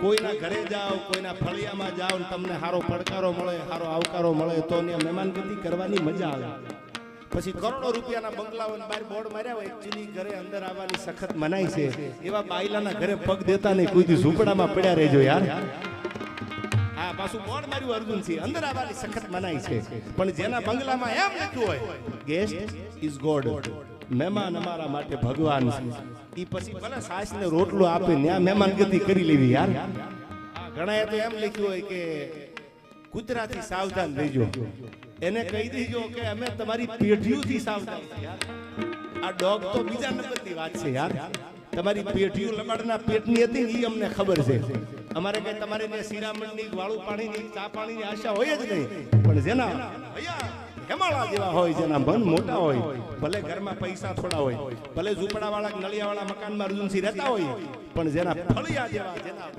કોઈના ઘરે જાઓ, કોઈના ફળિયામાં જાઓ ને તમને સારો પડકારો મળે, સારો આવકારો મળે તો ત્યાં મહેમાનગતિ કરવાની મજા આવે. પછી કરોડો રૂપિયાના બંગલાઓ ને બહાર બોર્ડ માર્યા હોય, એકચ્યુઅલી ઘરે અંદર આવવાની સખત મનાઈ છે. એવા બાયલાના ઘરે પગ દેતા નહીં, કોઈ દી ઝૂંપડામાં પડ્યા રહેજો યાર. હા, પાછું બોર્ડ માર્યું અર્જુનસિંહ, અંદર આવવાની સખત મનાઈ છે. પણ જેના બંગલામાં એમ લખ્યું હોય ગેસ્ટ ઇઝ ગોડ, મહેમાન અમારા માટે ભગવાન છે, ઈ પછી ભલે સાસ ને રોટલો આપે ત્યાં મહેમાનગતિ કરી લેવી યાર. ઘણાએ તો એમ લખ્યું હોય કે કૂતરાથી સાવધાન રહેજો, એને કહી દેજો કે અમે તમારી પેઢીઓથી સાવધાન છીએ યાર. આ ડોગ તો બીજા નંબરની વાત છે યાર. તમારી પેઢીઓ લબાડના પેટની હતી ને એ અમને ખબર છે. અમારે કઈ તમારે ને શિરામણની, વાળું પાણીની, ચા પાણીની આશા હોય જ નહીં. પણ જેના હેમાળા જેવા હોય, જેના મન મોટા હોય, ભલે ઘરમાં પૈસા થોડા હોય, ભલે ઝૂંપડાવાળા નળિયાવાળા મકાનમાં અર્જુનસિંહ રહેતા હોય, પણ જેના ફળિયા જેવા, જેના